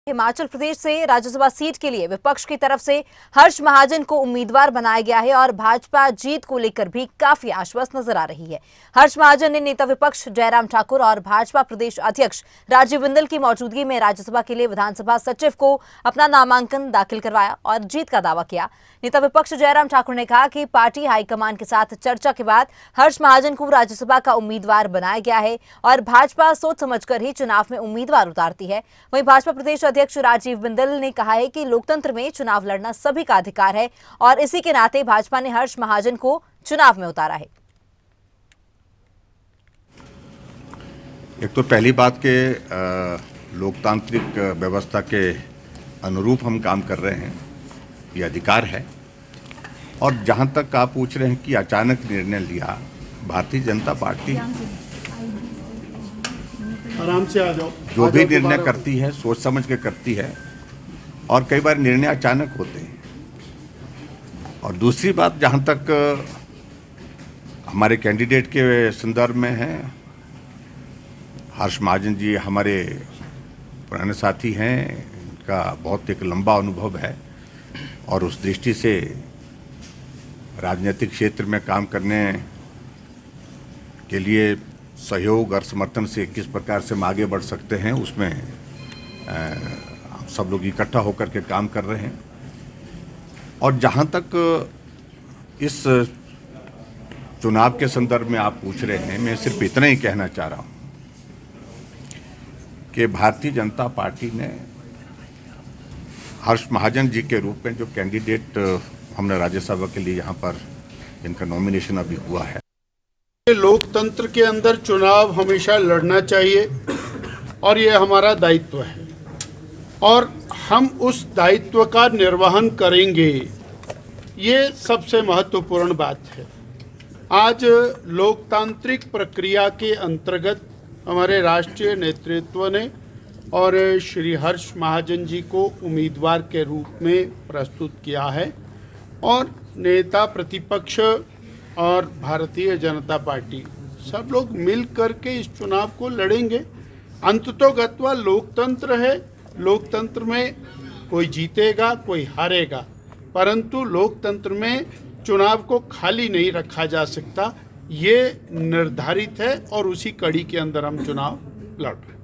हिमाचल प्रदेश से राज्यसभा सीट के लिए विपक्ष की तरफ से हर्ष महाजन को उम्मीदवार बनाया गया है और भाजपा जीत को लेकर भी काफी आश्वस्त नजर आ रही है। हर्ष महाजन ने नेता विपक्ष जयराम ठाकुर और भाजपा प्रदेश अध्यक्ष राजीव बिंदल की मौजूदगी में राज्यसभा के लिए विधानसभा सचिव को अपना नामांकन दाखिल करवाया और जीत का दावा किया। नेता विपक्ष जयराम ठाकुर ने कहा कि पार्टी हाईकमान के साथ चर्चा के बाद हर्ष महाजन को राज्यसभा का उम्मीदवार बनाया गया है और भाजपा सोच समझकर ही चुनाव में उम्मीदवार उतारती है। वहीं भाजपा प्रदेश अध्यक्ष राजीव बिंदल ने कहा है कि लोकतंत्र में चुनाव लड़ना सभी का अधिकार है और इसी के नाते भाजपा ने हर्ष महाजन को चुनाव में उतारा है। एक तो पहली बात के लोकतांत्रिक व्यवस्था के अनुरूप हम काम कर रहे हैं, ये अधिकार है। और जहां तक आप पूछ रहे हैं कि अचानक निर्णय लिया, भारतीय जनता पार्टी आराम से आ जाओ, जो भी निर्णय करती है सोच समझ के करती है और कई बार निर्णय अचानक होते हैं। और दूसरी बात जहां तक हमारे कैंडिडेट के संदर्भ में है, हर्ष महाजन जी हमारे पुराने साथी हैं, इनका बहुत एक लंबा अनुभव है और उस दृष्टि से राजनीतिक क्षेत्र में काम करने के लिए सहयोग और समर्थन से किस प्रकार से हम आगे बढ़ सकते हैं, उसमें सब लोग इकट्ठा होकर के काम कर रहे हैं। और जहां तक इस चुनाव के संदर्भ में आप पूछ रहे हैं, मैं सिर्फ इतना ही कहना चाह रहा हूं कि भारतीय जनता पार्टी ने हर्ष महाजन जी के रूप में जो कैंडिडेट हमने राज्यसभा के लिए यहाँ पर इनका नॉमिनेशन अभी हुआ है। लोकतंत्र के अंदर चुनाव हमेशा लड़ना चाहिए और ये हमारा दायित्व है और हम उस दायित्व का निर्वहन करेंगे, ये सबसे महत्वपूर्ण बात है। आज लोकतांत्रिक प्रक्रिया के अंतर्गत हमारे राष्ट्रीय नेतृत्व ने और श्री हर्ष महाजन जी को उम्मीदवार के रूप में प्रस्तुत किया है और नेता प्रतिपक्ष और भारतीय जनता पार्टी सब लोग मिल करके इस चुनाव को लड़ेंगे। अंततोगत्वा लोकतंत्र है, लोकतंत्र में कोई जीतेगा कोई हारेगा, परंतु लोकतंत्र में चुनाव को खाली नहीं रखा जा सकता, ये निर्धारित है और उसी कड़ी के अंदर हम चुनाव लड़ रहे हैं।